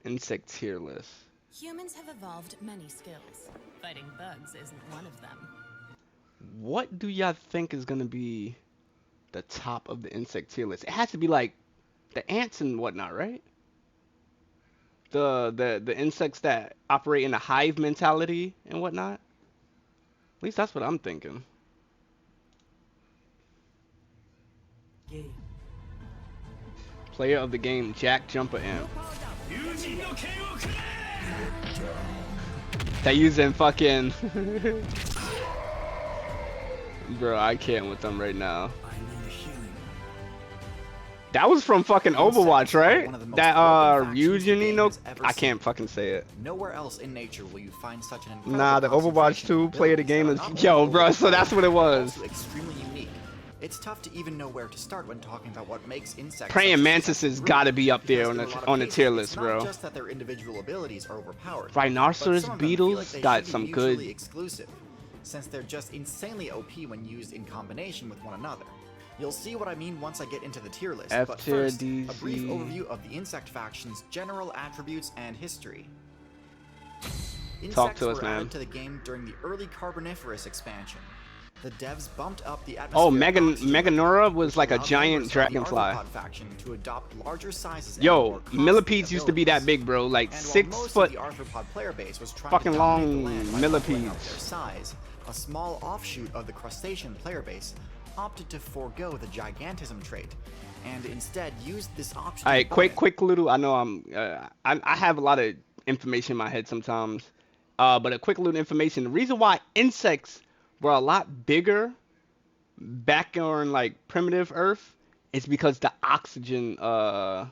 insect tier list. Humans have evolved many skills. Fighting bugs isn't one of them. What do y'all think is gonna be the top of the insect tier list? It has to be like the ants and whatnot, right? The insects that operate in a hive mentality and whatnot. At least that's what I'm thinking. Player of the game, Jack Jumper Ant. They using fucking bro, I can't with them right now. That was from fucking Overwatch, right? That Ryujinino, I can't fucking say it. Nowhere else in nature will you find such an incredible Nah, the Overwatch 2 player of the game is yo, bro. So that's what it was. Extremely unique. It's tough to even know where to start when talking about what makes insects. Praying mantises gotta be up there on the tier list, bro. It's not just that their individual abilities are overpowered. Rhinoceros beetles got some good. Exclusive, since they're just insanely OP when used in combination with one another. You'll see what I mean once I get into the tier list, but first, a brief overview of the insect faction's general attributes and history. Insects were added to the game during the early Carboniferous expansion. The devs bumped up the atmosphere. Oh, Meganora was like a giant dragonfly. To adopt larger sizes. Yo, millipedes used to be that big, bro. Like 6 foot. The arthropod player base was fucking long millipedes. Size. A small offshoot of the crustacean player base opted to forego the gigantism trait and instead used this option. All right, quick little. I know I have a lot of information in my head sometimes, but a quick little information. The reason why insects were a lot bigger back on like primitive Earth is because the oxygen, how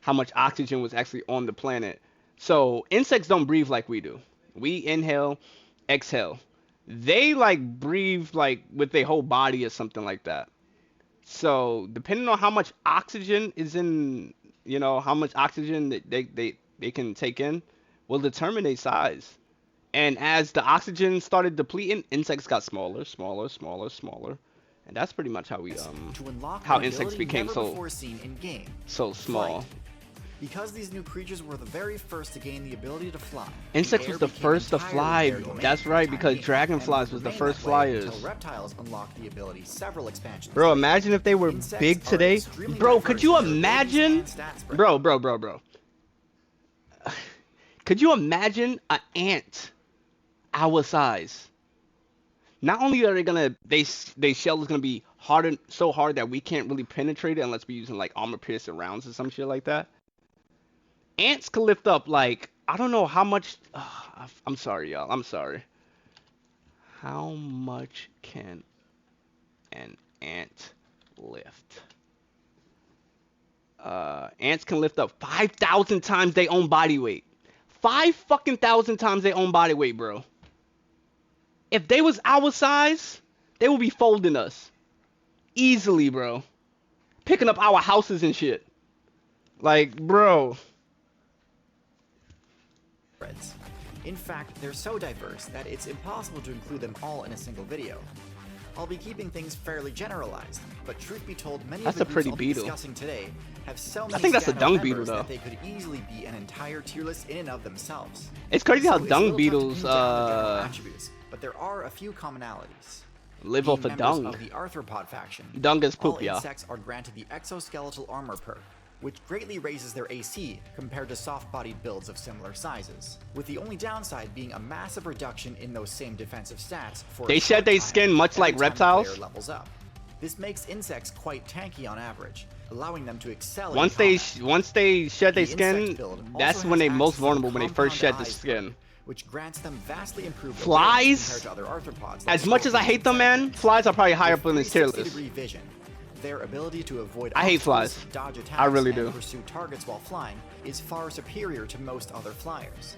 much oxygen was actually on the planet. So insects don't breathe like we do. We inhale, exhale. They like breathe like with their whole body or something like that. So depending on how much oxygen is in, you know, how much oxygen that they can take in will determine their size. And as the oxygen started depleting, insects got smaller, and that's pretty much how we how insects became so small. Because these new creatures were the very first to gain the ability to fly. Insects was the first to fly. That's right, because dragonflies was the first flyers. Reptiles unlocked the ability several expansions. Bro, imagine if they were big today. Bro, could you imagine? Bro. Could you imagine an ant our size? Not only are they gonna, they shell is gonna be harder, so hard that we can't really penetrate it unless we're using like armor piercing rounds or some shit like that. Ants can lift up like, I don't know how much. I'm sorry, y'all. I'm sorry. How much can an ant lift? Ants can lift up 5,000 times their own body weight. 5,000 times their own body weight, bro. If they was our size, they would be folding us easily, bro. Picking up our houses and shit. Like, bro. In fact, they're so diverse that it's impossible to include them all in a single video. I'll be keeping things fairly generalized, but truth be told, many of the groups I'll be discussing today have so many I think that's a dung beetle, though. That they could easily be an entire tier list in and of themselves. It's crazy how dung beetles attributes, but there are a few commonalities. Live off of dung. Of the arthropod faction, dung is poop, all insects are granted the exoskeletal armor perk, which greatly raises their AC compared to soft-bodied builds of similar sizes, with the only downside being a massive reduction in those same defensive stats for they shed their skin much like reptiles. Levels up. This makes insects quite tanky on average, allowing them to excel. Once they shed their skin, that's when they're most vulnerable, when they first shed the skin. Which grants them vastly improved flies. Compared to other arthropods, as much as I hate them, man, flies are probably higher up on this tier list. Their ability to avoid I hate flies. Dodge attacks, I really do. And pursue targets while flying is far superior to most other flyers.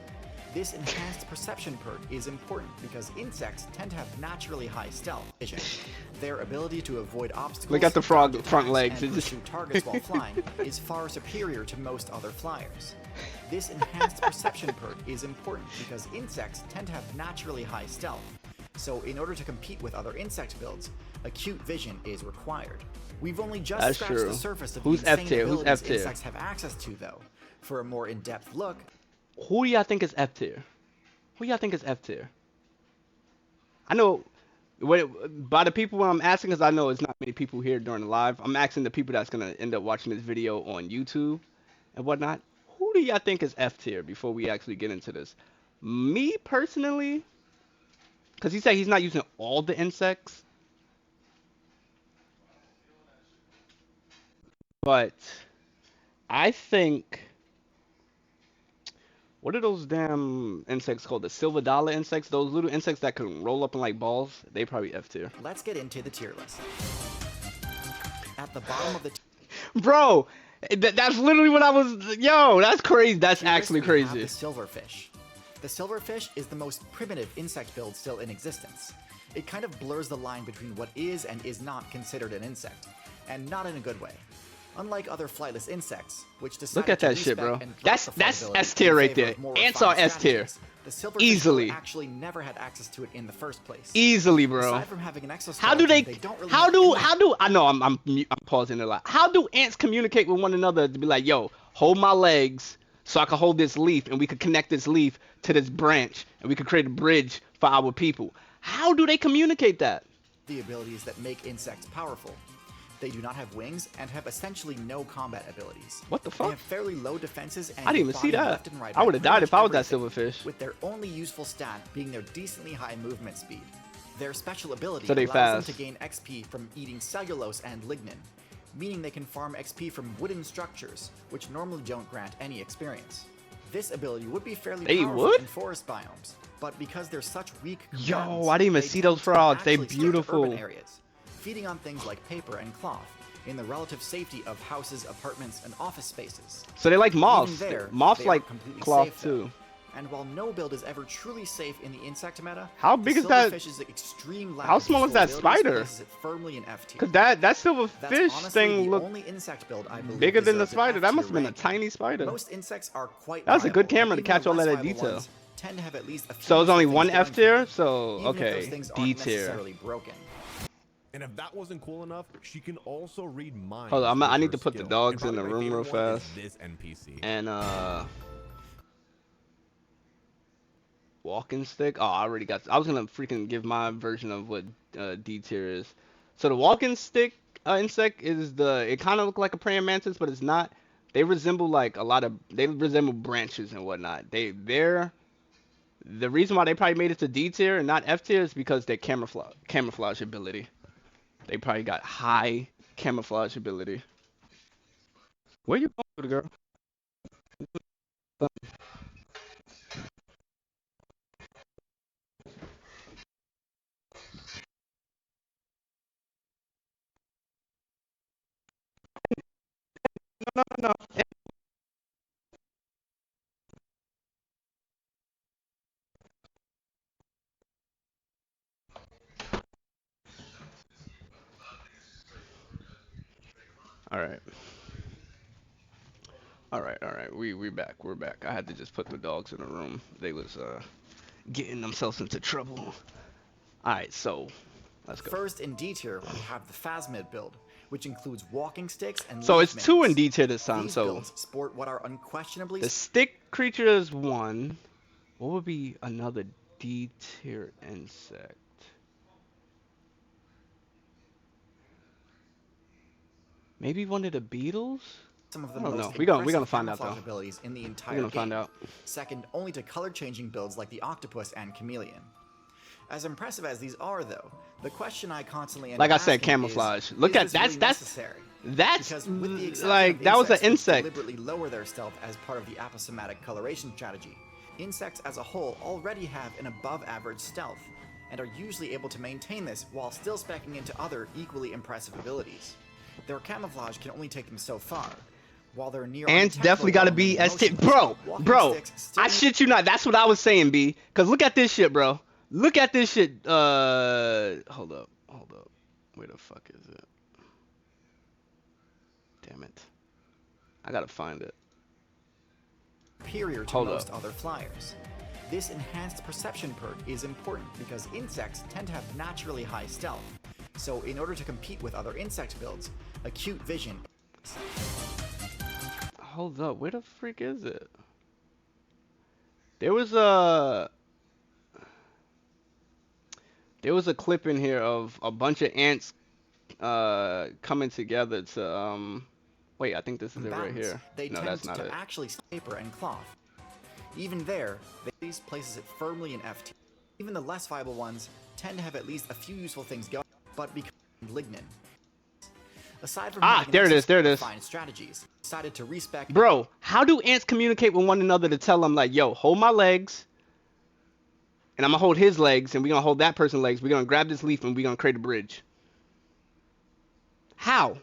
This enhanced perception perk is important because insects tend to have naturally high stealth vision. Their ability to avoid obstacles, look at the frog front legs, and pursue targets while flying is far superior to most other flyers. This enhanced perception perk is important because insects tend to have naturally high stealth. So in order to compete with other insect builds, acute vision is required. We've only just scratched the surface of the insane abilities insects have access to, though. For a more in-depth look, Who do y'all think is F tier? Who y'all think is F tier? I know, by the people I'm asking, because I know it's not many people here during the live. I'm asking the people that's gonna end up watching this video on YouTube and whatnot. Who do y'all think is F tier before we actually get into this? Me personally, because he said he's not using all the insects, but I think. What are those damn insects called? The silver dollar insects? Those little insects that can roll up in like balls? They probably F tier. let's get into the tier list. At the bottom of the Bro, that's literally what I was. Yo, that's crazy. That's tier list, actually we have crazy. the silverfish. The silverfish is the most primitive insect build still in existence. It kind of blurs the line between what is and is not considered an insect, and not in a good way. Unlike other flightless insects, which decided Look at to that shit, respec bro. and drop That's the flight S ability tier in right favor there. of more Ants refined are S tier. strategies, the silverfish Easily. actually never had access to it in the first place. Easily, bro. Aside from having an exoskeleton, How do they? don't really How have do? any- How do? I know I'm pausing a lot. How do ants communicate with one another to be like, yo, hold my legs so I can hold this leaf and we could connect this leaf to this branch and we could create a bridge for our people? How do they communicate that? the abilities that make insects powerful. They do not have wings and have essentially no combat abilities. What the They fuck? have fairly low defenses and I didn't even get see bodied that. left and right I by would have pretty died much if I was that everything, silverfish. with their only useful stat being their decently high movement speed. Their special ability So they allows fast. them to gain XP from eating cellulose and lignin, meaning they can farm XP from wooden structures, which normally don't grant any experience. This ability would be fairly They powerful would? in forest biomes, but because they're such weak Yo, combatants, I didn't even they see tend those to frogs. They actually stick to beautiful. urban areas, feeding on things like paper and cloth, in the relative safety of houses, apartments, and office spaces. So they like moths. Even there, Moths they like aren't completely cloth safe, though. too. And while no build is ever truly safe in the insect meta, How the big is that- silverfish's extreme lack how of small is useful that abilities spider? places it firmly in F tier. Cause that That's silverfish honestly thing the looked only insect build I believe bigger than the deserves an spider. That F-tier must have been a ranking. tiny spider. Most insects are quite That was a good viable, camera but to even catch the all of less that viable detail. ones tend to have at least a few So it's only things one going F for tier. them, So even if those okay, things D aren't tier. necessarily broken. And if that wasn't cool enough, she can also read minds. Hold on, with I need her to put the skill. dogs And in the probably my room favorite real one is fast. This NPC. And walking stick. Oh, I already got. I was gonna freaking give my version of what D tier is. So the walking stick insect is the. It kind of look like a praying mantis, but it's not. They resemble like a lot of. They resemble branches and whatnot. They're. The reason why they probably made it to D tier and not F tier is because their camouflage ability. They probably got high camouflage ability. Where you going, girl? No, no, no. All right. All right, all right. We're back. We're back. I had to just put the dogs in the room. They was getting themselves into trouble. All right, so let's go. First in D tier, we have the Phasmid build, which includes walking sticks and So leaf it's 2 in mimics. D tier this time. These So builds sport what are unquestionably the stick creature is 1. What would be another D tier insect? Maybe one of the beetles? some of the I don't most know. We're gonna impressive find out, camouflage though. abilities in the entire We're gonna game. find out. Second only to color-changing builds like the octopus and chameleon. As impressive as these are, though, the question I constantly end Like up I said, asking camouflage. is Look at this that's really that's necessary? that's Because with the exception like of that was an insects which insect. deliberately lower their stealth as part of the aposematic coloration strategy, insects as a whole already have an above-average stealth, and are usually able to maintain this while still speccing into other equally impressive abilities. Their camouflage can only take them so far. While they're near Ants undetectable definitely gotta while be remaining S tier. motionless, walking Bro, sticks still I shit you not. That's what I was saying, B. Cause look at this shit, bro. Look at this shit. Hold up. Where the fuck is it? Damn it. I gotta find it. superior to Hold most up. other flyers. This enhanced perception perk is important because insects tend to have naturally high stealth. So in order to compete with other insect builds, acute vision. Hold up, where the freak is it? There was a clip in here of a bunch of ants coming together to wait, I think this is it right Balance, here. they No, tend that's not to it. actually paper and cloth. Even there, these places it firmly in F tier. Even the less viable ones tend to have at least a few useful things going, but become lignin. Aside from having There it is, there it is. defined strategies, decided to respec. Bro, how do ants communicate with one another to tell them like, yo, hold my legs, and I'm gonna hold his legs, and we're gonna hold that person's legs. We're gonna grab this leaf, and we're gonna create a bridge. How?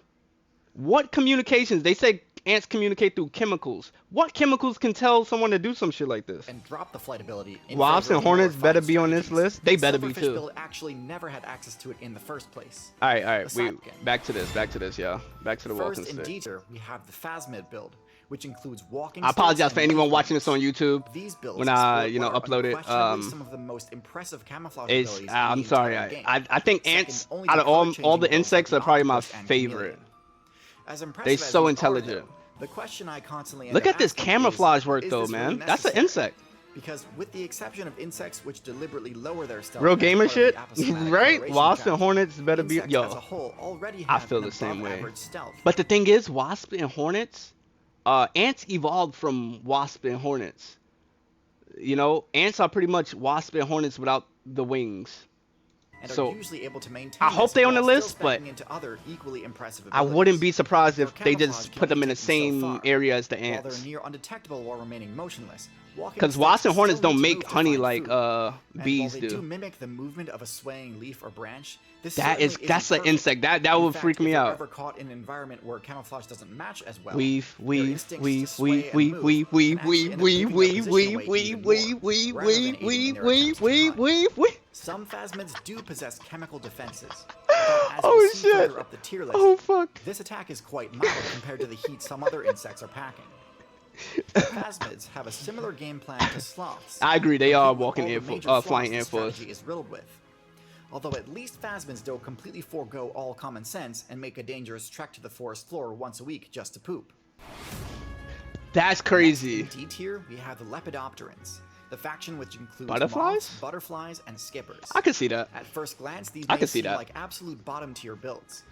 What communications? They say ants communicate through chemicals. What chemicals can tell someone to do some shit like this? And drop the flight ability. In Wasps favor and of more hornets better refined be on this strategies. list. They better be Silverfish too. build actually never had access to it in the first place. All right. Aside- Back to this, y'all. Back to the walking First in stick. D tier, we have the Phasmid build, which includes walking. I apologize sticks for and anyone leaf watching this on limbs. YouTube. These builds when I, sport you know, what are upload it. unquestionably some of the most impressive camouflage It's abilities in I'm the sorry. entire game. I think Second ants only out to of all color-changing the builds insects like are probably my Octopus and favorite. Chameleon. As impressive They as so these intelligent. Are, though, the question I constantly Look end up at this asking camouflage is, work is though, this man. really That's an necessary? insect. Because with the exception of insects which deliberately lower their stealth, Real as gamer part of the shit, apostomatic right? coloration Wasps and strategy, hornets better be insects as a yo. whole already I have feel an the same way. above-average stealth. But the thing is, wasp and hornets, ants evolved from wasp and hornets. You know, ants are pretty much wasp and hornets without the wings. And So, are usually able to maintain I hope this they on the while list, still but speccing into other equally impressive I abilities. wouldn't be surprised Their if they camouflage just can put them only in the take them so same far. area as the While ants. they're near undetectable while remaining motionless, walking Because sticks wasps and hornets still need don't to make move to honey find like food. And bees while they do. mimic the movement of a swaying leaf or branch, this That's certainly an isn't perfect. insect. That In would fact, freak me if they're out. ever caught in an environment where camouflage doesn't match as well, Weave, their weave, instincts to weave, sway weave, and weave, move weave, can weave, actually weave, end up weave, giving their weave, position weave, away weave, even weave, more, weave, rather than weave, aiding in weave, their weave, attempts to weave, hunt. weave, weave. Some phasmids do possess chemical defenses, but as we Oh see shit. further up the tier list, Oh fuck. this attack is quite mild compared to the heat some other insects are packing. Phasmids have a similar game plan to sloths. I agree. They are complete with walking all the air major flying flaws air this force. strategy is riddled with. Although at least phasmids don't completely forego all common sense and make a dangerous trek to the forest floor once a week just to poop. That's crazy. Next in D tier, we have the Lepidopterans, the faction which includes Butterflies? moths, butterflies, and skippers. I can see that. At first glance, these I may can see seem that. like absolute bottom tier builds.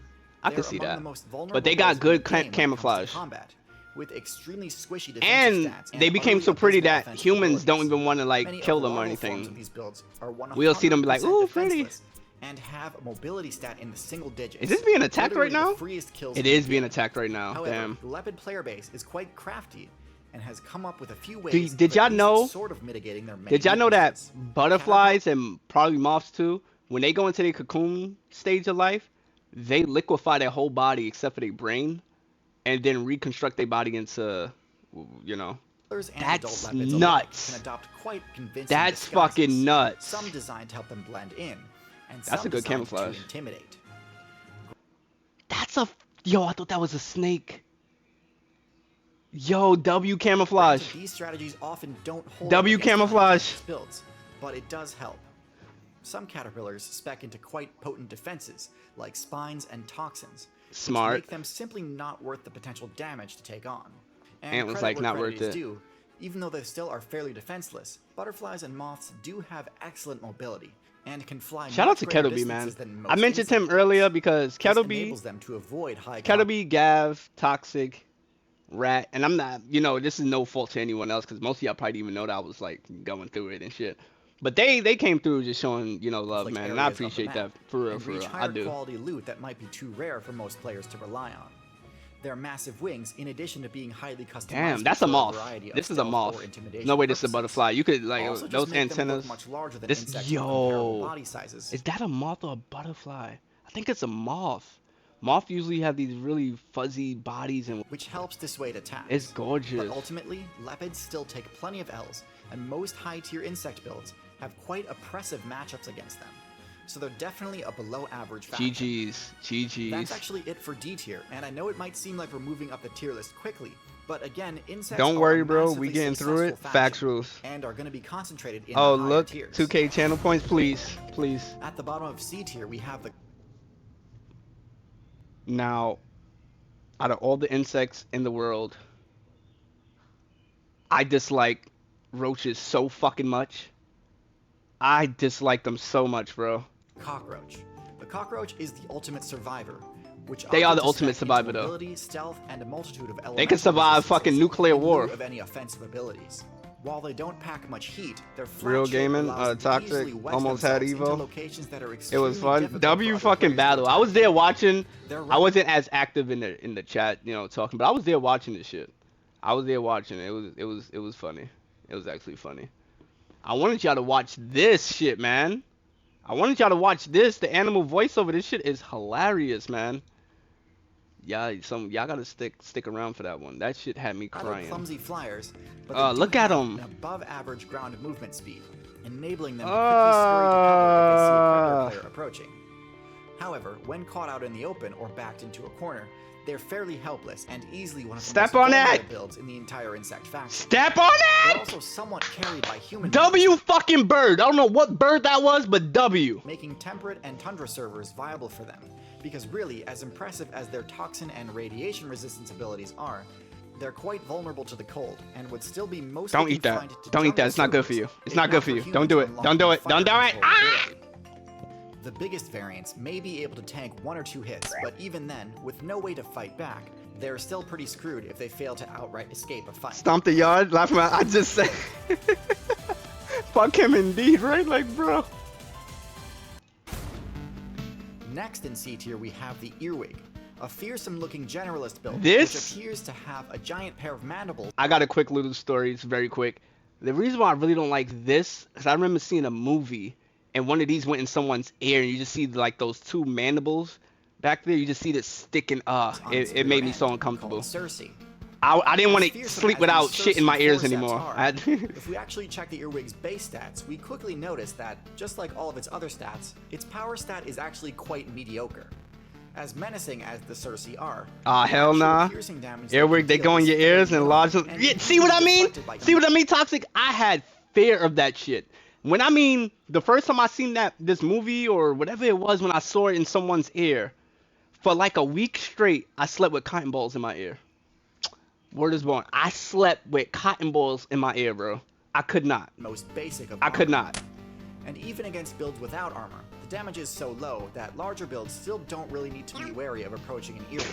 I They can are see among that. the most vulnerable But they got builds in good the game when it comes to camouflage. combat, with extremely squishy defensive And stats they became utterly so pretty abysmal that offensive humans don't abilities. even want to like Many kill of the them or larval forms of anything. these builds are We'll see them be like, 100% "Ooh, pretty." defenseless and have a mobility stat in the single digits. Is this being attacked right Literally the now? freest kills It in the is being game. attacked right now. However, Damn. the Lepid player base is quite crafty and has come up with a few ways Did of y'all at least know- sort of mitigating their many Did y'all know that weaknesses. butterflies and probably moths too, when they go into their cocoon stage of life, they liquefy their whole body except for their brain, and then reconstruct their body into, you know. Caterpillars and That's adult leopards alike nuts. can adopt quite convincing That's disguises, fucking nuts. Some designed to help them blend in, and That's some a good designed camouflage. to intimidate. That's a yo. I thought that was a snake. Yo, W camouflage. Granted, these strategies often don't hold W up against camouflage. high-defense builds, but it does help. Some caterpillars spec into quite potent defenses, like spines and toxins, which Smart. make them simply not worth the potential damage to take on. And Ant was credit like, where not credit worth is it. due, even though they still are fairly defenseless, butterflies and moths do have excellent mobility and can fly Shout out much to greater Kettlebee, man. distances than I most mentioned him insect earlier builds. because This Kettlebee, enables them to avoid high Kettlebee, Gav, Toxic, Rat, and I'm not, you know, this is no fault to anyone else because most of y'all probably didn't even know that I was like going through it and shit. But they came through just showing, you know, love, like man, and I areas of the appreciate that map, for real, and for reach real. I higher do. quality loot that might be too rare for most players to rely on. Their massive wings, in addition to being highly customized, Damn, that's a moth. This is a moth. No way, this is a butterfly. You could like also just those make them look antennas. much larger than This insects with comparable yo, body sizes. is that a moth or a butterfly? I think it's a moth. Moth usually have these really fuzzy bodies and Which helps dissuade attacks. it's gorgeous. But ultimately, leopards still take plenty of L's, and most high-tier insect builds have quite oppressive matchups against them. So they're definitely a below-average faction. GG's, That's GG's. actually it for D tier, and I know it might seem like we're moving up the tier list quickly, but again, insects Don't are worry, a bro. massively We getting through it. successful faction Factuals. and are going to be concentrated in Oh the higher look, tiers. 2K channel points, please, please. At the bottom of C tier, we have the Now, out of all the insects in the world, I dislike roaches so fucking much. I dislike them so much, bro. Cockroach. The cockroach is the ultimate survivor, which They are the offers ultimate strength into survivor, though. mobility, stealth, and a multitude of They can elemental survive resistances fucking nuclear in lieu war. of any offensive abilities. While they don't pack much heat, their Real flat shape gaming, allows them to Toxic, easily wedge almost had themselves into Evo. locations that are It was extremely fun. difficult W for other fucking players to battle. I attack. was there watching. Their I wasn't as active in the chat, you know, talking, but I was there watching this shit. I was there watching. It was funny. It was actually funny. I wanted y'all to watch this shit, man. I wanted y'all to watch this. The animal voiceover. This shit is hilarious, man. Y'all gotta stick around for that one. That shit had me Rather crying. clumsy flyers, but they do Look at have 'em. an above-average ground movement speed, enabling them to quickly scurry to cover if they see a predator player approaching. However, when caught out in the open or backed into a corner, they're fairly helpless and easily one of the Step most on vulnerable it! builds in the entire insect faction. Step on They're it! also somewhat carried by human W fucking bird. I don't know what bird that was, but W. making temperate and tundra servers viable for them, because really, as impressive as their toxin and radiation resistance abilities are, they're quite vulnerable to the cold and would still be mostly Don't eat that. confined to Don't eat that. jungle It's not good for you. servers, It's if not good for you. Don't do it. humans Don't do it. unlock Don't do it. fire Ah! control ability. The biggest variants may be able to tank 1 or 2 hits, but even then, with no way to fight back, they're still pretty screwed if they fail to outright escape a fight. Stomp the yard. Laugh at I just said. Fuck him indeed, right? Like, bro. Next in C tier, we have the Earwig, a fearsome-looking generalist build This- which appears to have a giant pair of mandibles. I got a quick little story. It's very quick. The reason why I really don't like this is I remember seeing a movie and one of these went in someone's ear and you just see like those 2 mandibles back there. You just see this sticking. on its It made me rear so end, uncomfortable. called Cersei. I didn't want As to fearsome sleep as without these shit in my Cersei ears forceps anymore. are, if we actually check the Earwig's base stats, we quickly notice that, just like all of its other stats, its power stat is actually quite mediocre. As menacing as the Cersei are, Hell the actual nah. piercing damage Earwig, they deal go in is your fairly ears and low, lodge them. and Yeah, can see what be I mean? deflected by See what I mean, Toxic? I had fear of that shit. When I mean, the first time I seen this movie or whatever it was when I saw it in someone's ear, for like a week straight, I slept with cotton balls in my ear. Word is born. I slept with cotton balls in my ear, bro. I could not. most basic of I could armor. not. And even against builds without armor, the damage is so low that larger builds still don't really need to be wary of approaching an Earwig,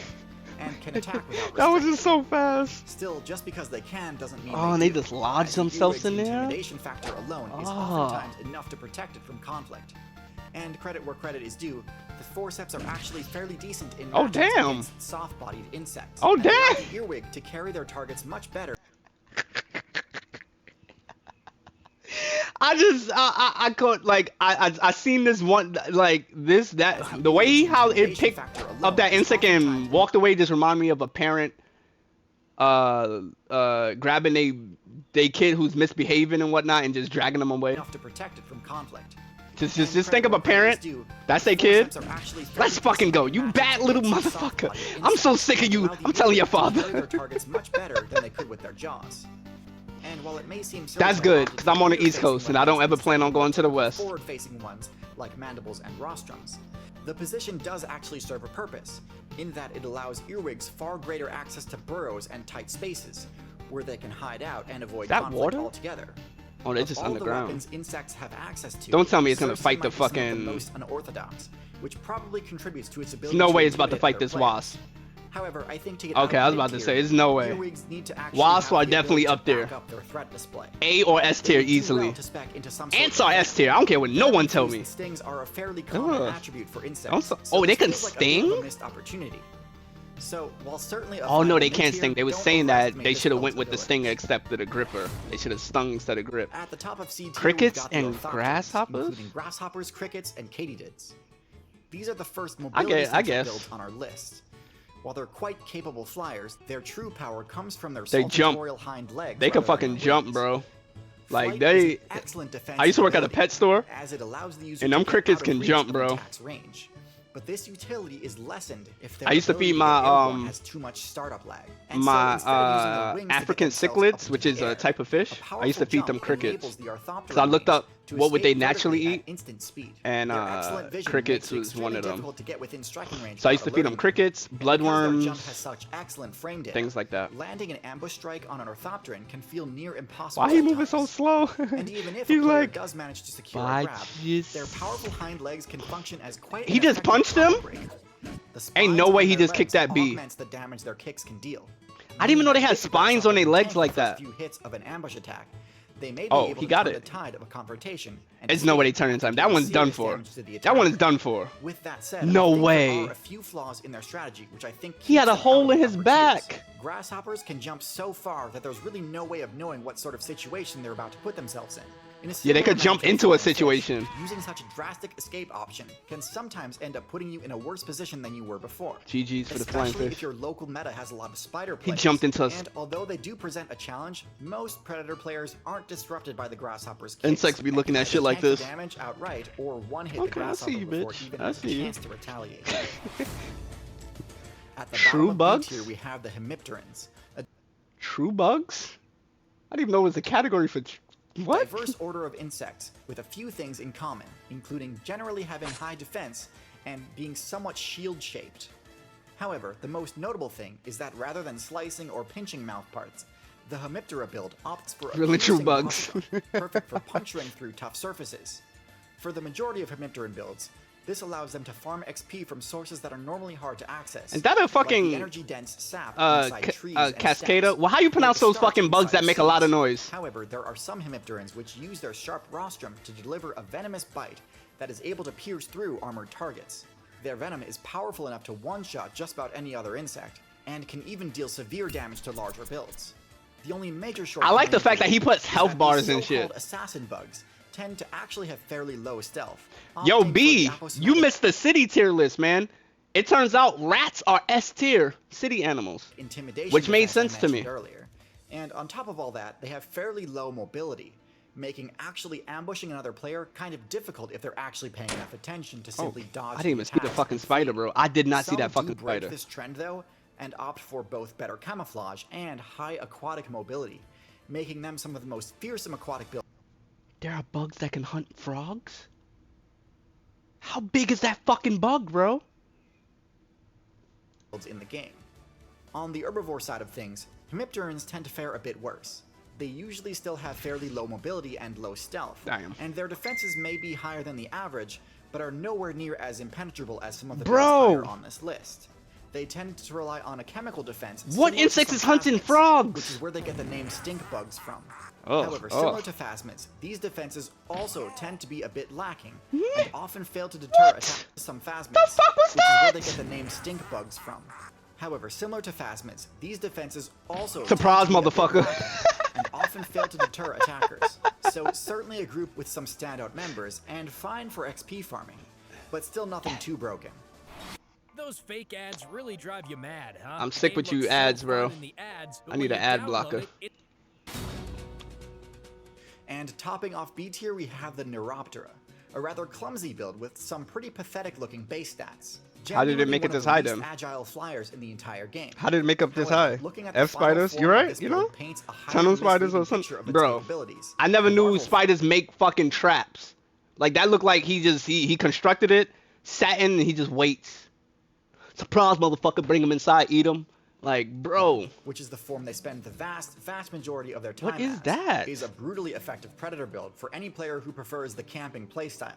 and can attack without That was restraint. just so fast. Still, just because they can doesn't mean Oh, and they do, just lodge as the themselves in Earwig's there? intimidation factor alone is Oh. oftentimes enough to protect it from conflict. And credit where credit is due, the forceps are actually fairly decent in Oh, matchups damn. against soft-bodied insects. Oh, and allow damn. the Earwig to carry their targets much better. I could like I seen this one like this that the way how it picked up that insect and walked away just reminded me of a parent grabbing they kid who's misbehaving and whatnot and just dragging them away. Enough to protect it from conflict. Just And think credit of a where credit parent. is due, That's the their kid. forceps are actually fairly Let's fucking go. decent in You bad matchups little against motherfucker. soft-bodied I'm so insects, sick of you. allow the I'm telling your Earwig to father. carry their targets much better than they could with their jaws. And while it may seem silly That's to good, hold on to 'cause I'm on the East rear-facing Coast, and I don't weapons ever plan on instead going to the of West. Forward-facing ones like mandibles and rostrums, the position does actually serve a purpose, in that it allows earwigs far greater access to burrows and tight spaces, where they can hide out and avoid That conflict water? altogether. Oh, they're Of just all the underground. weapons insects have access to, Don't tell me it's gonna Cersei fight the might be some of fucking- most unorthodox, which probably contributes to its ability No to way it's about to intimidate fight other this players. wasp. However, I think to get Okay, out I was of about to mid-tier, say, there's no way. earwigs need to actually Wasps have are the definitely ability up to there. back up their threat display. A or S tier They do well easily. to spec into some sort Ants of are defense. S tier. I don't care what no one tell Venomous me. Stings are a fairly common Ugh. attribute for Don't insects. so- so oh, they this can feels like a bit of a sting? missed opportunity. So, while certainly a Oh no, fine they can't mid-tier, sting. They was don't saying that overestimate they this should have build's went with the abilities. stinger except for the gripper. They should have stung instead of grip. At the top of C tier, Crickets we've got the and orthopters, grasshoppers? including grasshoppers, crickets, and katydids. These are the first I mobility guess. builds on our list. While they're quite capable flyers, their true power comes from their They jump. saltatorial hind legs. They can rather than fucking their jump, wings. bro. Like Flight they. is an excellent defensive I used to work at a ability, pet store, as it allows the user and to them get crickets out of can reach jump, of bro. attack's range. But this utility is lessened if their I used to ability feed my, get airborne has too much startup lag. And so my instead of using their wings to get African themselves up cichlids, into which the is a air, type of fish. I used to powerful feed them jump crickets. enables the orthopter So I looked range, up to What would they escape naturally vertically eat? at instant speed. And Their excellent vision crickets makes it was one extremely of them. difficult to get within striking range So I used to without feed them alerting crickets, And because their jump has bloodworms, such excellent frame data, things like that. landing an ambush strike on an Orthopteran can feel near impossible. Why he at moving so times. slow? And even if He's a player like, does manage to secure "Bye, a grab, jeez." their powerful hind legs can function as quite He an just effective punched him? combo break. The Ain't no spines way on he their just kicked legs that B. augments the damage their kicks can deal. I didn't even know they Meaning had that if the spines on grasshopper their can legs tank like the first that. few hits of an ambush attack, they may be Oh, able he to got turn it. the tide of a confrontation. And There's no way they escape turn in after time. That doing one's done serious for. damage to the That one is attacker. done for. With that said, No I think way. there are a few flaws in their strategy, which I think He had keeps a them hole out in of his upper back. tiers. Grasshoppers can jump so far that there's really no way of knowing what sort of situation they're about to put themselves in. In a Yeah, they similar could jump manner to into a flying fish, situation. Using such a drastic escape option can sometimes end up putting you in a worse position than you were before. GG's for the flying Especially fish. if your local meta has a lot of spider He players. jumped into a And although they do present a challenge, most predator players aren't disrupted by the grasshopper's kicks. Insects be looking at and shit like tank the this. damage outright or one hit Okay, the I see grasshopper you, before bitch. it even I has a see you. chance to retaliate. At the True bottom of bugs? B tier, we have the Hemipterans, a True bugs? I didn't even know it was a category for. What? diverse order of insects with a few things in common, including generally having high defense and being somewhat shield-shaped. However, the most notable thing is that rather than slicing or pinching mouth parts, the Hemiptera build opts for a Really true piercing bugs. mouth guard, perfect for puncturing through tough surfaces. For the majority of Hemipteran builds, this allows them to farm XP from sources that are normally hard to access. Is that a like fucking, the energy-dense sap inside trees and Cascada? stems, Well, how you or pronounce the those starch fucking bugs inside that make a lot of seeds. noise? However, there are some Hemipterans which use their sharp rostrum to deliver a venomous bite that is able to pierce through armored targets. Their venom is powerful enough to one-shot just about any other insect, and can even deal severe damage to larger builds. The only major I like the shortcoming fact that he is puts that health these bars and so-called shit. assassin bugs tend to actually have fairly low stealth. Yo, opting for B, the aposematic you missed the city tier list, man. It turns out rats are S tier city animals. intimidation Which made defense I sense to me. mentioned earlier. And on top of all that, they have fairly low mobility, making actually ambushing another player kind of difficult if they're actually paying enough attention to simply dodge. I didn't even see the attacks fucking and spider, flee. bro. I did not see Some that fucking do break spider. this trend though, and opt for both better camouflage and high aquatic mobility, making them some of the most fearsome aquatic builds There are bugs that can hunt frogs? How big is that fucking bug, bro? in the game. On the herbivore side of things, Hemipterans tend to fare a bit worse. They usually still have fairly low mobility and low stealth, Damn. and their defenses may be higher than the average, but are nowhere near as impenetrable as some of the Bro! builds higher on this list. They tend to rely on a chemical defense. What similar to insect some is hunting phasmids, frogs? Which is where they get the name stink bugs from. Ugh, However, similar ugh. to phasmids, these defenses also tend to be a bit lacking, What? and often fail to deter What? attacks to some phasmids, The fuck was which is where that? they get the name stink bugs from. However, similar to phasmids, these defenses also Surprise, tend to be a bit motherfucker. lacking and often fail to deter attackers. So certainly a group with some standout members and fine for XP farming, but still nothing too broken. Those fake ads really drive you mad, huh? I'm sick They with you look so ads, bro. fun in the ads, but I need when an you ad download blocker. it, And topping off B tier, we have the Neuroptera, a rather clumsy build with some pretty pathetic looking base stats. How did it Genuinely make it one of this the high, least then? agile flyers in the entire game. How did it make up this However, high? looking at the F final spiders? form You of right? this You build know? paints a highly Tunnel spiders or misleading something. picture of its Bro, capabilities. I never The knew Marvel spiders make fucking traps. Like that looked like he constructed it, sat in, and he just waits. Surprise, motherfucker! Bring him inside, eat him. Like, bro. which is the form they spend the vast majority of their time What is as, that? is a brutally effective predator build for any player who prefers the camping playstyle.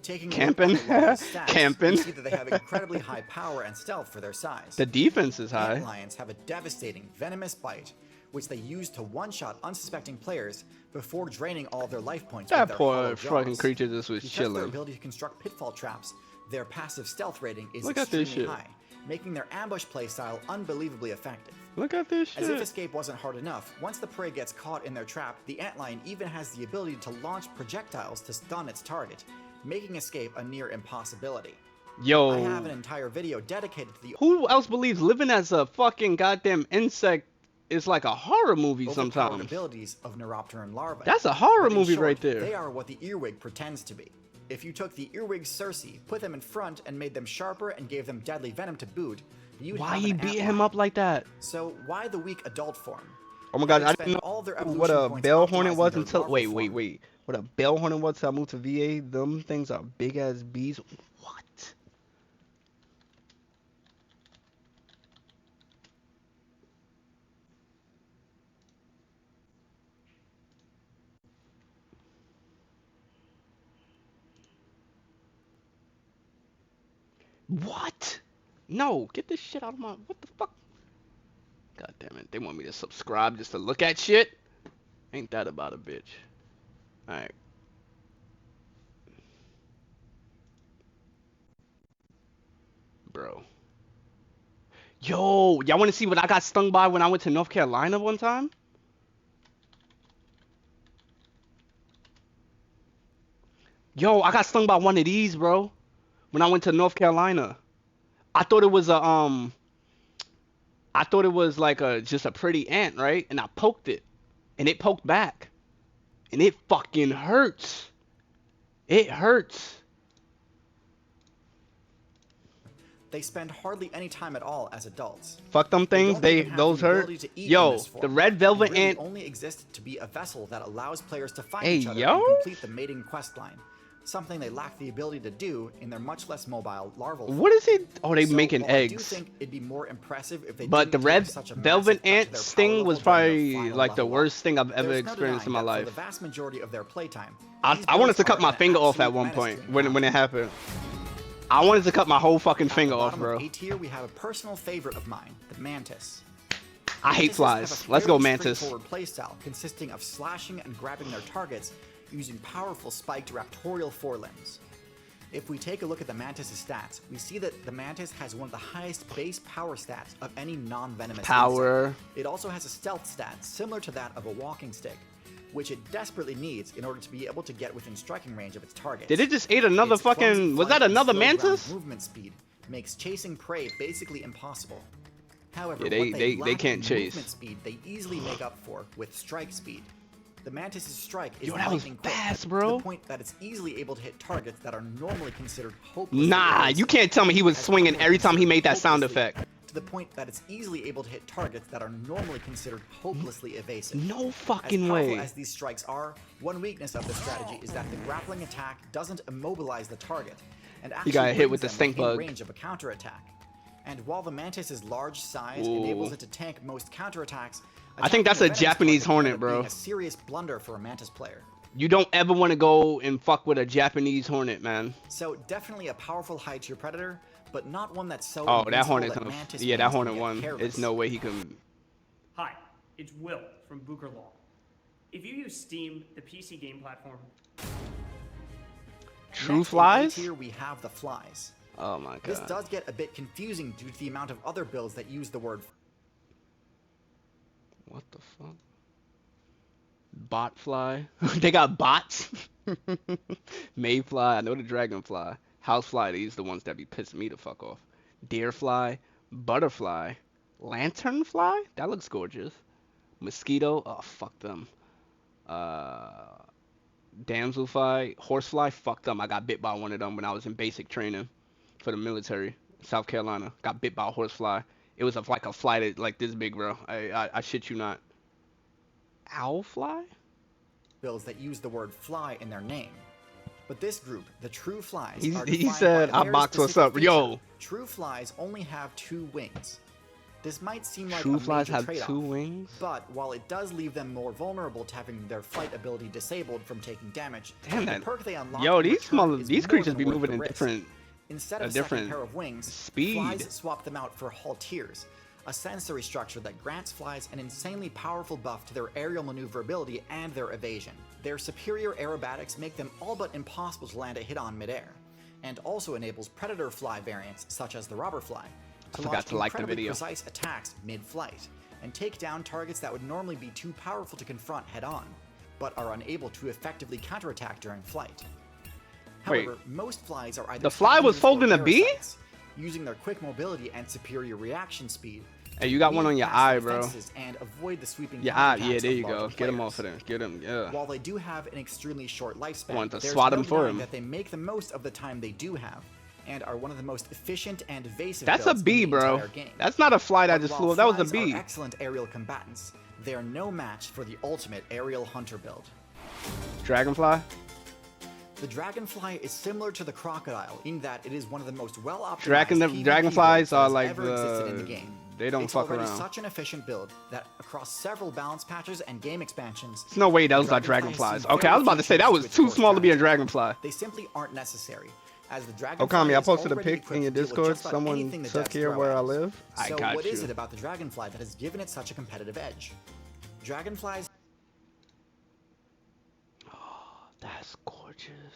Taking Camping? a look at the larva's stats, Camping? you see that they have incredibly high power and stealth for their size. The defense is high. Antlions have a devastating, venomous bite, which they use to one-shot unsuspecting players before draining all of their life points with That their poor hollow fucking jaws. creature just was Because of their chilling. ability to construct pitfall traps, their passive stealth rating is Look at this extremely shit. high, making their ambush playstyle unbelievably effective. Look at this As if shit. escape wasn't hard enough, once the prey gets caught in their trap, the antlion even has the ability to launch projectiles to stun its target, making escape a near impossibility. I have an Yo, entire video dedicated to the who else believes living as a fucking goddamn insect is like a horror movie overpowered sometimes? abilities of Neuropteran larvae. That's a horror But in movie short, right there. They are what the earwig pretends to be. If you took the earwig Circe, put them in front, and made them sharper and gave them deadly venom to boot, you'd Why have he an beat antlion. him up like that? So why the weak adult form? Oh my god, They I spend didn't all their know what a evolution points bell optimizing hornet was their until larval wait. form, What a bell hornet was till I moved to VA. Them things are big as bees. What? What? No, get this shit out of my. What the fuck? God damn it. They want me to subscribe just to look at shit? Ain't that about a bitch? Alright. Bro. Yo, y'all want to see what I got stung by when I went to North Carolina one time? Yo, I got stung by one of these, bro. When I went to North Carolina. I thought it was a I thought it was like a just a pretty ant, right? And I poked it. And it poked back. And it fucking hurts. It hurts. They spend hardly any time at all as adults. Fuck them things, those hurt. Yo, the red velvet really ant only exist to be a vessel that allows players to find Hey, each other yo. and complete the mating quest line. Something they lack the ability to do in their much less mobile larval form. What is it? Oh, they So, making while I do eggs. think it'd be more impressive if they But the didn't red give such a velvet massive cut to ant their power sting was level during their probably final like the level worst up. thing I've ever There's no experienced in my denying that life. For the vast majority of their playtime, I these wanted to builds cut are my an finger off at absolute one menace point to when encounter. it happened. I wanted to cut my whole fucking At the finger off, bottom bro. of A tier, we have a personal favorite of mine, the Mantis. I hate Mantises flies. have a Let's go, fairly Mantis. straightforward playstyle consisting of slashing and grabbing their targets using powerful spiked raptorial forelimbs. If we take a look at the Mantis' stats, we see that the Mantis has one of the highest base power stats of any non-venomous Power. insect. It also has a stealth stat similar to that of a walking stick, which it desperately needs in order to be able to get within striking range of its target. Did it just ate another Its clumsy fucking? Was flight that and another slow ground mantis? movement speed makes chasing prey basically impossible. However, Yeah, they- what they lack can't in chase. movement speed, they easily make up for with strike speed. The Mantis' strike is Yo, that was lightning quick, fast, to bro. the point that it's easily able to hit targets that are normally considered hopelessly Nah, evasive. you can't tell me he was As swinging normally every time he considered made that sound hopelessly- effect. To the point that it's easily able to hit targets that are normally considered hopelessly evasive. No As fucking powerful way. as these strikes are, one weakness of the strategy is that the grappling attack doesn't immobilize the target, and actually got hit brings with the them stink within bug. range of a counterattack. And while the Mantis' large size enables Ooh. it to tank most counterattacks, I think that's a attacking venomous Japanese target hornet, ended up being bro. a serious blunder for a Mantis player. You don't ever want to go and fuck with a Japanese hornet, man. So definitely a powerful high-tier predator, but not one that's so Oh, that invincible hornet's that gonna. Mantis Yeah, that fans can hornet get won. careless. There's no way he can. Hi, it's Will from Booker Law. If you use Steam, the PC game platform, True Next, in A flies? tier, we have the flies. Oh my This god. does get a bit confusing due to the amount of other builds that use the word What the fuck? Bot fly? They got bots? Mayfly, I know the dragonfly. Housefly, these the ones that be pissing me the fuck off. Deerfly, butterfly, lanternfly? That looks gorgeous. Mosquito, oh fuck them. Damselfly, horsefly, fuck them. I got bit by one of them when I was in basic training for the military, South Carolina. Got bit by a horsefly. It was like a fly that, like this big, bro. I shit you not. Owlfly? builds that use the word fly in their name. But this group, the true flies, He are defined said, by a "I very box what's specific up." feature. Yo. True flies only have 2 wings. This might seem like True a flies major have trade-off, 2 wings? but while it does leave them more vulnerable to having their flight ability disabled from taking damage, Damn, the that- perk they unlock Yo, in these return small, is these more creatures than be worth moving the in risk. different. Instead a of a second different pair of wings, speed. flies swap them out for halteres, a sensory structure that grants flies an insanely powerful buff to their aerial maneuverability and their evasion. Their superior aerobatics make them all but impossible to land a hit on midair, and also enables predator fly variants such as the robber fly to forgot launch to like the incredibly video. precise attacks mid-flight and take down targets that would normally be too powerful to confront head-on, but are unable to effectively counterattack during flight. Wait, However, most flies are either the fly was scavengers or folding a bee? parasites, using their quick mobility and superior reaction speed. Hey, you got one weave on your past eye, the bro. defenses and avoid the sweeping Your eye, counterattacks yeah, there of you go. larger Get him players. off of there. Get him, yeah. While they do have an extremely short lifespan, Want to there's swat no him for denying him. that they make the most of the time they do have, and are one of the most efficient and evasive That's a builds in bee, the bro. entire game. That's not a fly that But just while flew up. That was a flies are bee. excellent aerial combatants, they are no match for the ultimate aerial hunter build. Dragonfly? The dragonfly is similar to the crocodile in that it is one of the most well-optimized PvP Dragonflies builds that are has like ever existed in the the game. they don't It's fuck already around. such an efficient build that across several balance patches and game expansions, There's no way the those are Dragonfly has dragonflies. seen Okay, I was very about to few say that changes was to its too core small to be a strategy. dragonfly. They simply aren't necessary, as the dragonfly Okami, I is posted a already pic in your equipped to deal with Discord. just about Someone anything the took devs here throw where at I it. live. I So got what you. is it about the dragonfly that has given it such a competitive edge? Dragonflies That's gorgeous.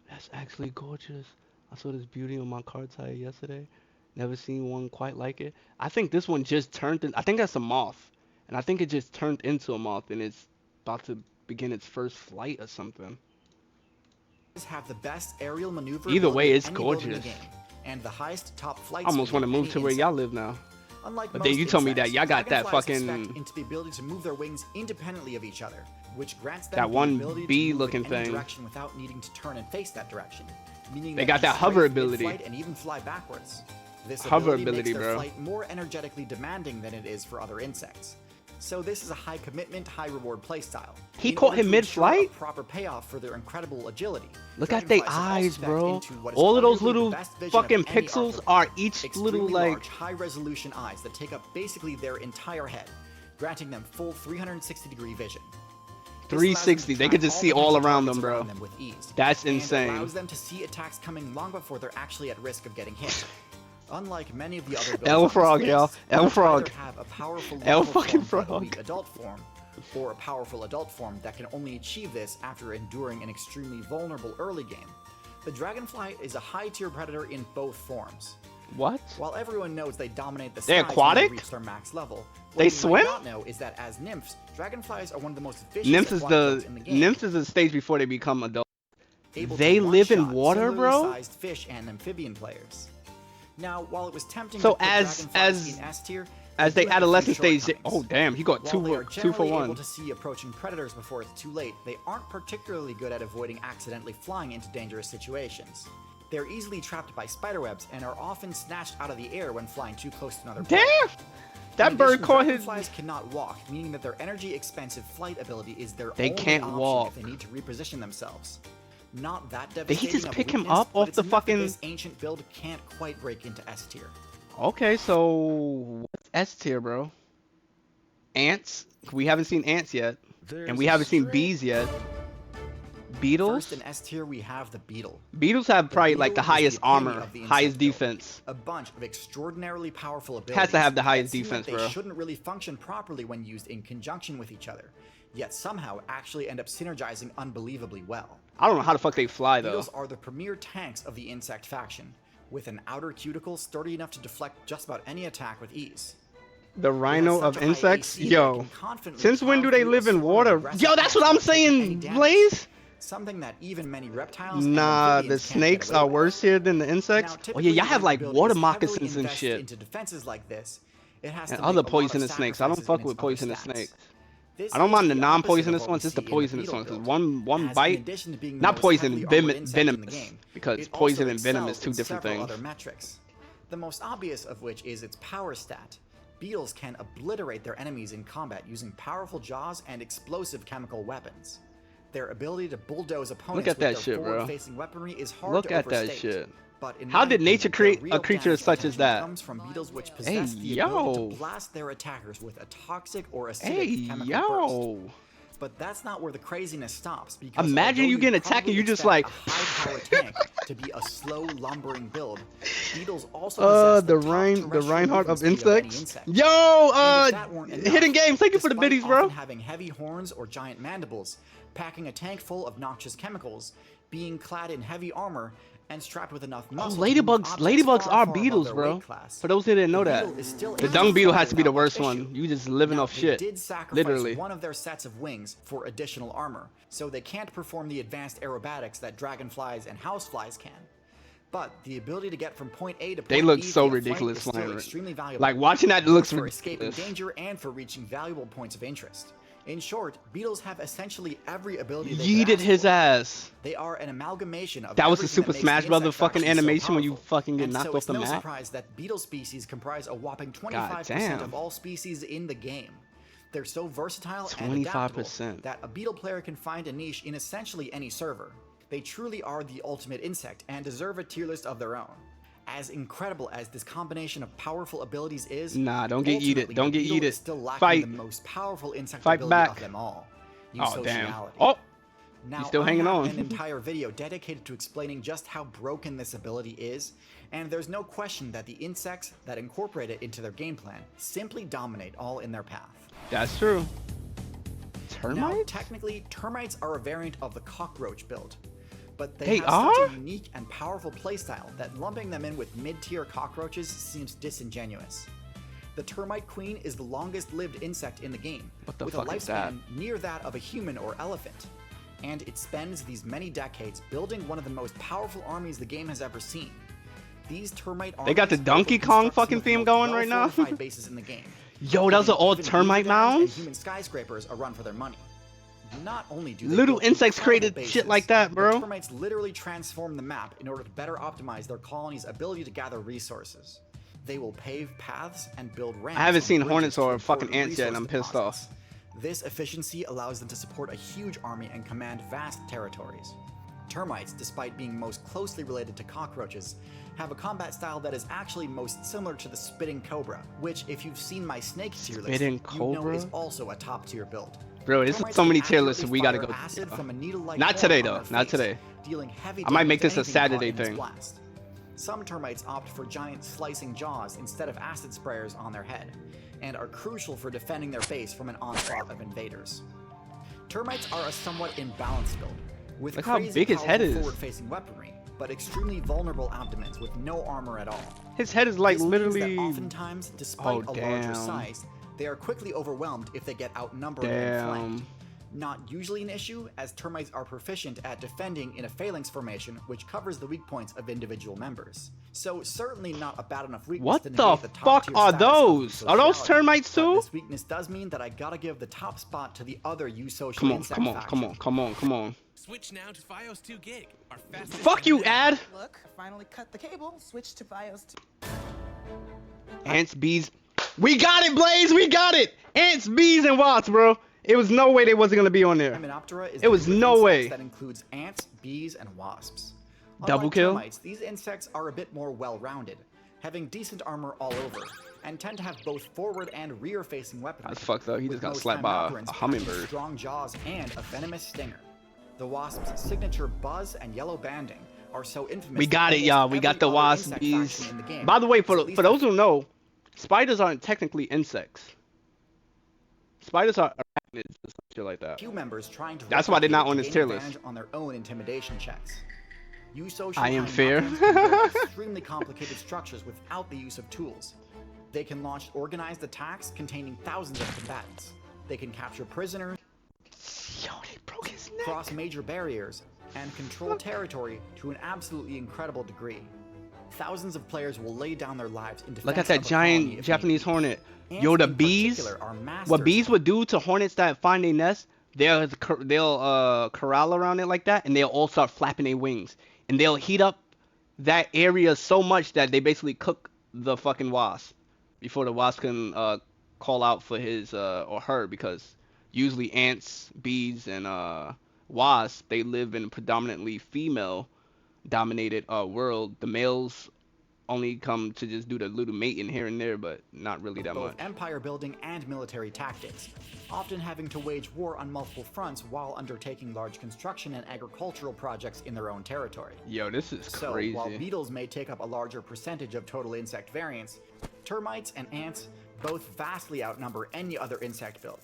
That's actually gorgeous. I saw this beauty on my card tire yesterday. Never seen one quite like it. I think this one just turned in. I think that's a moth. And I think it just turned into a moth and it's about to begin its first flight or something. have the best aerial maneuver Either way, ability it's of any build in the gorgeous. game, and the highest top flight I almost speed want to of move any to where insect. y'all live now. Unlike But most then you told me that insects, y'all got that dragonflies fucking- expect into the ability to move their wings independently of each other, which grants them That the one ability to bee move looking in any thing. direction without needing to turn and face that direction. Meaning They that got they that hover strafe ability. mid-flight and even fly backwards. This Hover ability ability, makes their bro. flight more energetically demanding than it is for other insects. So this is a high commitment, high reward playstyle. He In caught order him to ensure mid-flight? a proper payoff for their incredible agility. Look at they Dragonflies have also eyes, specced bro. into what is All of those arguably the little best vision of fucking any pixels arthropod. are each Extremely little like large, high-resolution eyes that take up basically their entire head, granting them full 360-degree vision. This allows them to 360. They track could just see the all potential around targets them, bro. around them with ease, That's and insane. allows them to see attacks coming long before they're actually at risk of getting hit. Unlike many of the other builds L on frog, this y'all. list, L you frog. either have a powerful L larval fucking form but frog. weak adult form, or a powerful adult form that can only achieve this after enduring an extremely vulnerable early game. The dragonfly is a high-tier predator in both forms. what? While everyone knows they dominate the They're skies when aquatic? they reach their max level, what They you swim? might not know is that as nymphs, dragonflies are one of the most vicious Nymphs is aquatic the builds in the game. nymphs is the stage before they become adults. Able They to live in one-shot water, bro? similarly sized fish and amphibian players. Now, while it was tempting So to put as dragonflies in S tier, As they they do have a few adolescent stage, they, shortcomings. oh damn, he got While they are two for generally able one. to see approaching predators before it's too late, they aren't particularly good at avoiding accidentally flying into dangerous situations. They're easily trapped by spiderwebs and are often snatched out of the air when flying too close to another prey. Damn, that In bird addition, caught his. dragonflies cannot walk, meaning that their energy-expensive flight ability is their They only can't option walk. if they need to reposition themselves. Not that Did he devastating just of a pick him weakness, up but off it's the enough that fucking- This ancient build can't quite break into S tier. Okay, so what's S tier, bro? Ants? We haven't seen ants yet, and we haven't seen bees yet. Beetles? First in S tier, we have the beetle. Beetles have probably like the beetle is highest the epitome armor, of the highest insect build. defense. A bunch of extraordinarily powerful abilities. Has to have the highest that seem defense, like they bro. shouldn't really function properly when used in conjunction with each other, yet somehow actually end up synergizing unbelievably well. I don't know how the fuck they fly though. Beetles are the premier tanks of the insect faction, with an outer cuticle sturdy enough to deflect just about any attack with ease. The rhino such of a high insects? AC that Yo, can confidently since when do power they through live a in swarm of water? aggressive Yo, that's what I'm ants without taking any saying, damage. Blaze. Something that even many reptiles and Nah, the amphibians can't get snakes away are with. worse here than the insects. Now, Oh yeah, typically, y'all have when like a build water is heavily moccasins and invested shit. into defenses like this, it has And to other make a lot of poisonous snakes. I don't sacrifices fuck in with its other poisonous stats. snakes. This I don't is mind the opposite of non-poisonous what we ones, it's the see in poisonous beetle ones. 'Cause build. one As in bite, addition to being the not most poison, heavily armored insect in the venomous. game, Because it poison also and venom is excels two in different several things. other metrics. The most obvious of which is its power stat. Beetles can obliterate their enemies in combat using powerful jaws and explosive chemical weapons. Their ability to bulldoze opponents at that with shit, their bro. forward-facing weaponry is hard Look to at that overstate. shit. But in How my did opinion, nature the create real a creature damage such as potential that? comes from beetles which Hey, possess the ability yo. to blast their attackers with a toxic or acidic Hey, chemical burst. yo. But that's not where the craziness stops. Because Imagine although you getting you'd attacked and probably you just expect like- a high-power tank to be a slow, lumbering build, beetles also possess The top Reinhardt terrestrial of movement speed any insects. insect. Yo, And if that weren't enough, hidden games. Thank you for the despite biddies, bro. often having heavy horns or giant mandibles, packing a tank full of noxious chemicals, being clad in heavy armor, and strapped with enough Oh, muscle to move objects ladybugs far, are far above beetles, their bro. weight class. For those who didn't know The that, beetle is still the able dung to beetle fly has to be the without worst issue. one. You just living Now, off they shit. did sacrifice Literally. one of their sets of wings for additional armor, so they can't perform the advanced aerobatics that dragonflies and houseflies can. But the ability to get from point A to point They look B so via flight ridiculous is still flying. extremely valuable. Like watching that looks for escaping ridiculous. danger and for reaching valuable points of interest. In short, beetles have essentially every ability they could Yeeted ask his for. ass. They are an amalgamation of That was the everything Super makes Smash the Brothers insect fucking faction so animation when you powerful. fucking get And knocked so off it's the no map. surprise that beetle species comprise a whopping 25% damn. of all species in the game. They're so versatile and adaptable 25%. that a beetle player can find a niche in essentially any server. They truly are the ultimate insect and deserve a tier list of their own. As incredible as this combination of powerful abilities is, Nah, don't get yeeted. ultimately, Don't the get beetle yeeted. is still lacking Fight. the most powerful insect Fight ability back. of them all. Oh, damn. Eusociality. Oh, Now, still I hanging have on. an entire video dedicated to explaining just how broken this ability is, and there's no question that the insects that incorporate it into their game plan simply dominate all in their path. that's true. Now, Termites? technically, termites are a variant of the cockroach build, but They have are? such a unique and powerful playstyle that lumping them in with mid-tier cockroaches seems disingenuous. The termite queen is the longest-lived insect in the game, What the with fuck a is that? lifespan near that of a human or elephant, and it spends these many decades building one of the most powerful armies the game has ever seen. These termite armies They got the built Donkey with Kong constructs fucking of the theme most going right now. well-fortified bases in the game. Yo, those are all Even termite beaver dams and mounds? human skyscrapers are run for their money. Not only do they Little build insects incredible created shit bases, like that, but bro. termites literally transform the map in order to better optimize their colony's ability to gather resources. They will pave paths and build ramps. I haven't and seen bridges hornets to or fucking important ants yet, and resource I'm pissed deposits. off. This efficiency allows them to support a huge army and command vast territories. Termites, despite being most closely related to cockroaches, have a combat style that is actually most similar to the Spitting Cobra, which, if you've seen my snake tier list, Spitting you know Cobra? is also a top tier build. Bro, there's Termites so can many tier lists accurately we gotta fire go. acid from a needle-like Not horn today on though. their Not face, today. dealing heavy I might damage make to this a anything caught Saturday in its thing. blast. Some termites opt for giant slicing jaws instead of acid sprayers on their head, and are crucial for defending their base from an onslaught of invaders. Termites are a somewhat imbalanced build, with Look how crazy big his head powerful is. forward-facing weaponry, but extremely vulnerable abdomens with no armor at all. His head is like This means literally. that oftentimes, despite Oh, a larger damn. size, they are quickly overwhelmed if they get outnumbered and flanked. Damn. Not usually an issue, as termites are proficient at defending in a phalanx formation, which covers the weak points of individual members. So certainly not a bad enough weakness What to the negate the top fuck tier are status of those? Are those Eusociality. termites But too? this weakness does mean that I gotta give the top spot to the other Eusocial Come on, insect come on, faction. come on, come on, come on. Switch now to Fios 2 Gig, our fastest. Fuck you, internet. ad. Look, finally cut the cable, switch to Bios 2. Ants, bees. We got it, Blaze. We got it. Ants, bees, and wasps, bro. It was no way they wasn't gonna be on there. Hymenoptera is It was the group of no insects way. that includes ants, bees, and wasps. Double Unlike kill? termites, these insects are a bit more well-rounded, having decent armor all over, and tend to have both forward and rear-facing weapons. That's fucked up. He with just got most slapped by Hymenopterans a packing hummingbird. strong jaws and a venomous stinger. The wasp's signature buzz and yellow banding are so infamous. We got that it, y'all. almost We got every the other wasp, insect bees. faction in the game By the way, is at for least those who know, spiders aren't technically insects. Spiders are arachnids or some shit like that. few members trying to That's why they're not replicate on to this gain tier list. advantage on their own intimidation checks. Eusocial I am fair. Hymenopterans can build extremely complicated structures without the use of tools. They can launch organized attacks containing thousands of combatants. They can capture prisoners, Yo, they broke his neck. cross major barriers, and control territory to an absolutely incredible degree. Thousands of players will lay down their lives in defense Look at that of a colony giant if Japanese need be. hornet. Ants Yo, the in bees. particular are masters What bees would do to hornets that find a nest, they'll corral around it like that, and they'll all start flapping their wings, and they'll heat up that area so much that they basically cook the fucking wasp before the wasp can call out for his or her, because usually ants, bees, and wasps, they live in a predominantly female dominated world. The males only come to just do the little mating here and there, but not really that both much. empire building and military tactics, often having to wage war on multiple fronts while undertaking large construction and agricultural projects in their own territory. Yo, this is So, crazy. while beetles may take up a larger percentage of total insect variance, termites and ants both vastly outnumber any other insect build.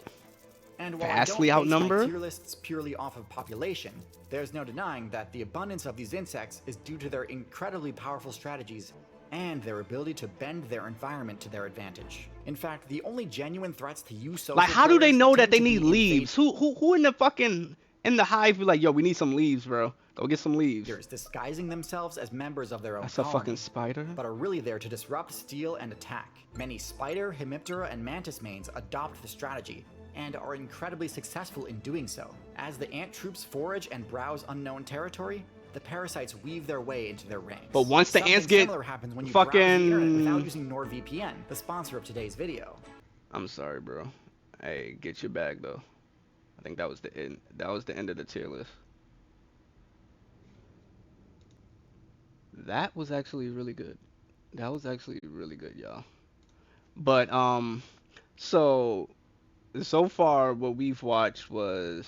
And while Vastly I don't base outnumber? my tier lists purely off of population, there's no denying that the abundance of these insects is due to their incredibly powerful strategies and their ability to bend their environment to their advantage. In fact, the only genuine threats to you social Like, how do they players know that tend they to be need leaves? Who in the fucking in the hive be like, yo, we need some leaves, bro. Go get some leaves. invaders disguising themselves as members of their own That's a colony, fucking spider. but are really there to disrupt, steal, and attack. Many spider, hemiptera, and mantis mains adopt the strategy, and are incredibly successful in doing so. As the ant troops forage and browse unknown territory, the parasites weave their way into their ranks. But once the Something ants get similar happens when you browse the fucking- internet without using NordVPN, the sponsor of today's video. I'm sorry, bro. Hey, get your bag though. I think that was the end. That was the end of the tier list. That was actually really good. That was actually really good, y'all. But so far what we've watched was